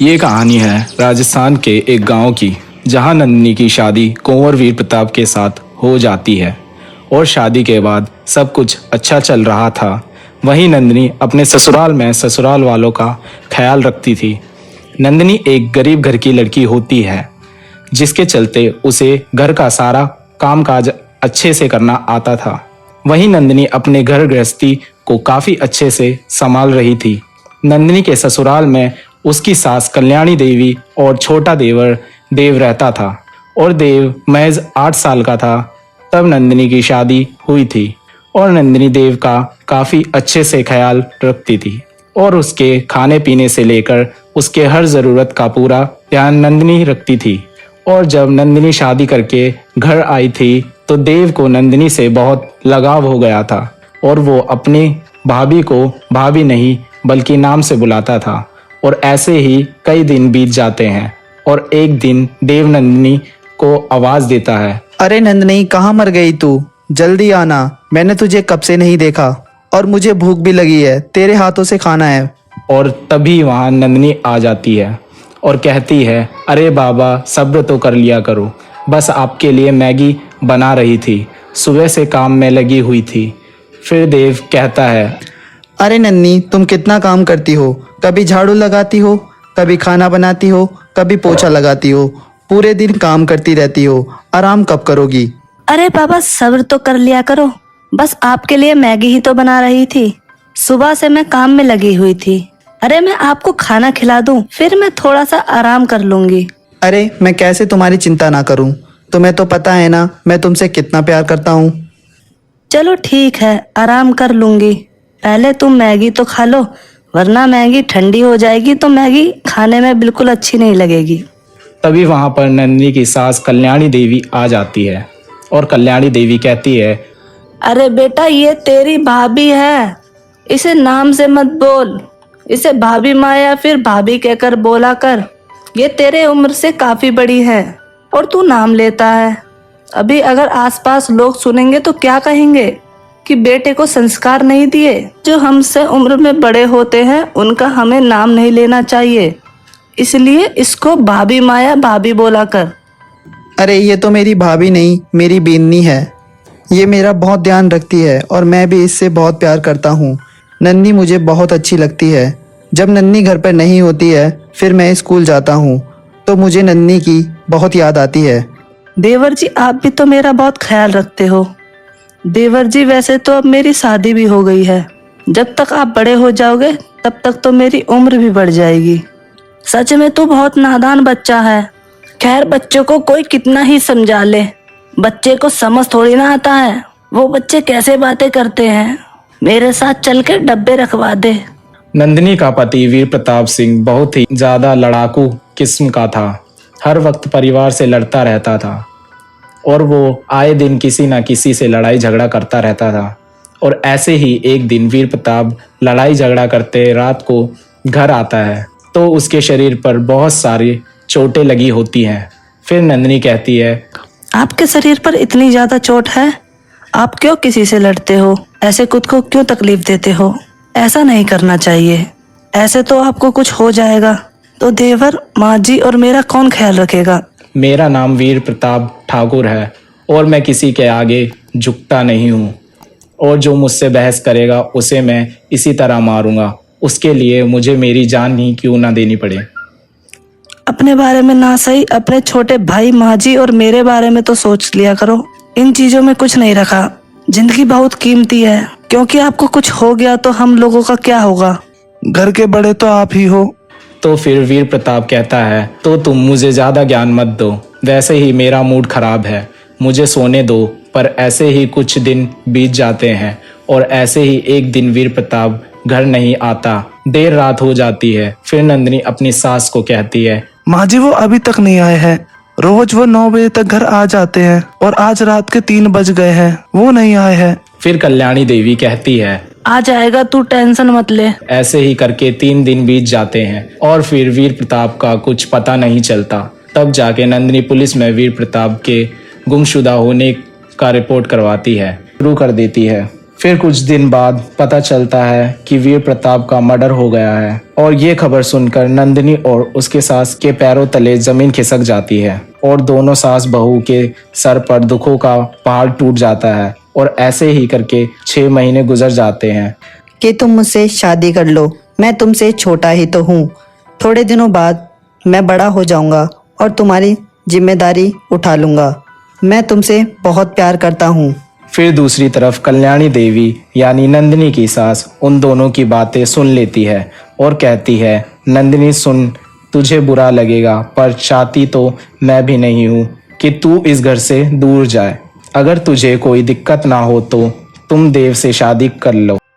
ये कहानी है राजस्थान के एक गांव की, जहां नंदिनी की शादी कुंवर वीर प्रताप के साथ हो जाती है और शादी के बाद सब कुछ अच्छा चल रहा था। वहीं नंदिनी अपने ससुराल में ससुराल वालों का ख्याल रखती थी। नंदिनी एक गरीब घर की लड़की होती है, जिसके चलते उसे घर का सारा कामकाज अच्छे से करना आता था। वहीं नंदिनी अपने घर गृहस्थी को काफ़ी अच्छे से संभाल रही थी। नंदिनी के ससुराल में उसकी सास कल्याणी देवी और छोटा देवर देव रहता था और देव महज 8 साल का था तब नंदिनी की शादी हुई थी। और नंदिनी देव का काफ़ी अच्छे से ख्याल रखती थी और उसके खाने पीने से लेकर उसके हर ज़रूरत का पूरा ध्यान नंदिनी रखती थी। और जब नंदिनी शादी करके घर आई थी तो देव को नंदिनी से बहुत लगाव हो गया था और वो अपनी भाभी को भाभी नहीं बल्कि नाम से बुलाता था। और ऐसे ही कई दिन बीत जाते हैं और एक दिन देव नंदिनी को आवाज़ देता है, अरे नंदनी, कहाँ मर गई तू? जल्दी आना, मैंने तुझे कब से नहीं देखा और मुझे भूख भी लगी है, तेरे हाथों से खाना है। और तभी वहाँ नंदिनी आ जाती है और कहती है, अरे बाबा सब्र तो कर लिया करो, बस आपके लिए मैगी बना रही थी, सुबह से काम में लगी हुई थी। फिर देव कहता है, अरे नन्नी, तुम कितना काम करती हो, कभी झाड़ू लगाती हो, कभी खाना बनाती हो, कभी पोछा लगाती हो, पूरे दिन काम करती रहती हो, आराम कब करोगी? अरे बाबा सब्र तो कर लिया करो, बस आपके लिए मैगी ही तो बना रही थी, सुबह से मैं काम में लगी हुई थी। अरे मैं आपको खाना खिला दूं, फिर मैं थोड़ा सा आराम कर लूंगी। अरे मैं कैसे तुम्हारी चिंता ना करूं, तुम्हें तो पता है ना मैं तुमसे कितना प्यार करता हूं। चलो ठीक है, आराम कर लूंगी, पहले तुम मैगी तो खा लो, वरना मैगी ठंडी हो जाएगी तो मैगी खाने में बिल्कुल अच्छी नहीं लगेगी। तभी वहाँ पर नंदिनी की सास कल्याणी देवी आ जाती है और कल्याणी देवी कहती है, अरे बेटा ये तेरी भाभी है, इसे नाम से मत बोल, इसे भाभी माँ या फिर भाभी कहकर बोला कर। ये तेरे उम्र से काफी बड़ी है और तू नाम लेता है। अभी अगर आसपास लोग सुनेंगे तो क्या कहेंगे कि बेटे को संस्कार नहीं दिए। जो हमसे उम्र में बड़े होते हैं उनका हमें नाम नहीं लेना चाहिए, इसलिए इसको भाभी माँ या भाभी बोला कर। अरे ये तो मेरी भाभी नहीं, मेरी बीननी है, ये मेरा बहुत ध्यान रखती है और मैं भी इससे बहुत प्यार करता हूँ। नन्नी मुझे बहुत अच्छी लगती है। जब नन्नी घर पर नहीं होती है फिर मैं स्कूल जाता हूँ तो मुझे नन्नी की बहुत याद आती है। देवर जी आप भी तो मेरा बहुत ख्याल रखते हो। देवर जी वैसे तो अब मेरी शादी भी हो गई है, जब तक आप बड़े हो जाओगे तब तक तो मेरी उम्र भी बढ़ जाएगी। सच में तू बहुत नादान बच्चा है। खैर बच्चों को कोई कितना ही समझा ले, बच्चे को समझ थोड़ी ना आता है, वो बच्चे कैसे बातें करते हैं। मेरे साथ चल के डब्बे रखवा दे। नंदिनी का पति वीर प्रताप सिंह बहुत ही ज़्यादा लड़ाकू किस्म का था। हर वक्त परिवार से लड़ता रहता था और वो आए दिन किसी न किसी से लड़ाई झगड़ा करता रहता था। और ऐसे ही एक दिन वीर प्रताप लड़ाई झगड़ा करते रात को घर आता है तो उसके शरीर पर बहुत सारी चोटें लगी होती हैं। फिर नंदिनी कहती है, आपके शरीर पर इतनी ज्यादा चोट है, आप क्यों किसी से लड़ते हो? ऐसे खुद को क्यों तकलीफ देते हो? ऐसा नहीं करना चाहिए, ऐसे तो आपको कुछ हो जाएगा तो देवर, माँ जी और मेरा कौन ख्याल रखेगा? मेरा नाम वीर प्रताप ठाकुर है और मैं किसी के आगे झुकता नहीं हूँ और जो मुझसे बहस करेगा उसे मैं इसी तरह मारूंगा, उसके लिए मुझे मेरी जान ही क्यों ना देनी पड़े। अपने बारे में ना सही, अपने छोटे भाई माँ जी और मेरे बारे में तो सोच लिया करो। इन चीजों में कुछ नहीं रखा। जिंदगी बहुत कीमती है, क्योंकि आपको कुछ हो गया तो हम लोगों का क्या होगा? घर के बड़े तो आप ही हो। तो फिर वीर प्रताप कहता है, तो तुम मुझे ज़्यादा ज्ञान मत दो, वैसे ही मेरा मूड खराब है, मुझे सोने दो। पर ऐसे ही कुछ दिन बीत जाते हैं और ऐसे ही एक दिन वीर प्रताप घर नहीं आता, देर रात हो जाती है। फिर नंदिनी अपनी सास को कहती है, माँ जी वो अभी तक नहीं आए हैं, रोज वो 9 बजे तक घर आ जाते हैं और आज रात के 3 बज गए हैं, वो नहीं आए हैं। फिर कल्याणी देवी कहती है, आ जाएगा, तू टेंशन मत ले। ऐसे ही करके 3 दिन बीत जाते हैं और फिर वीर प्रताप का कुछ पता नहीं चलता। तब जाके नंदिनी पुलिस में वीर प्रताप के गुमशुदा होने का रिपोर्ट करवाती है, शुरू कर देती है। फिर कुछ दिन बाद पता चलता है कि वीर प्रताप का मर्डर हो गया है और ये खबर सुनकर नंदिनी और उसके सास के पैरों तले जमीन खिसक जाती है और दोनों सास बहू के सर पर दुखों का पहाड़ टूट जाता है और ऐसे ही करके 6 महीने गुजर जाते हैं। कि तुम मुझसे शादी कर लो, मैं तुमसे छोटा ही तो हूँ। थोड़े दिनों बाद मैं बड़ा हो जाऊंगा और तुम्हारी जिम्मेदारी उठा लूंगा। मैं तुमसे बहुत प्यार करता हूँ। फिर दूसरी तरफ कल्याणी देवी यानी नंदिनी की सास उन दोनों की बातें सुन लेती है और कहती है, नंदिनी सुन, तुझे बुरा लगेगा पर चाहती तो मैं भी नहीं हूँ कि तू इस घर से दूर जाए। अगर तुझे कोई दिक्कत ना हो तो तुम देव से शादी कर लो।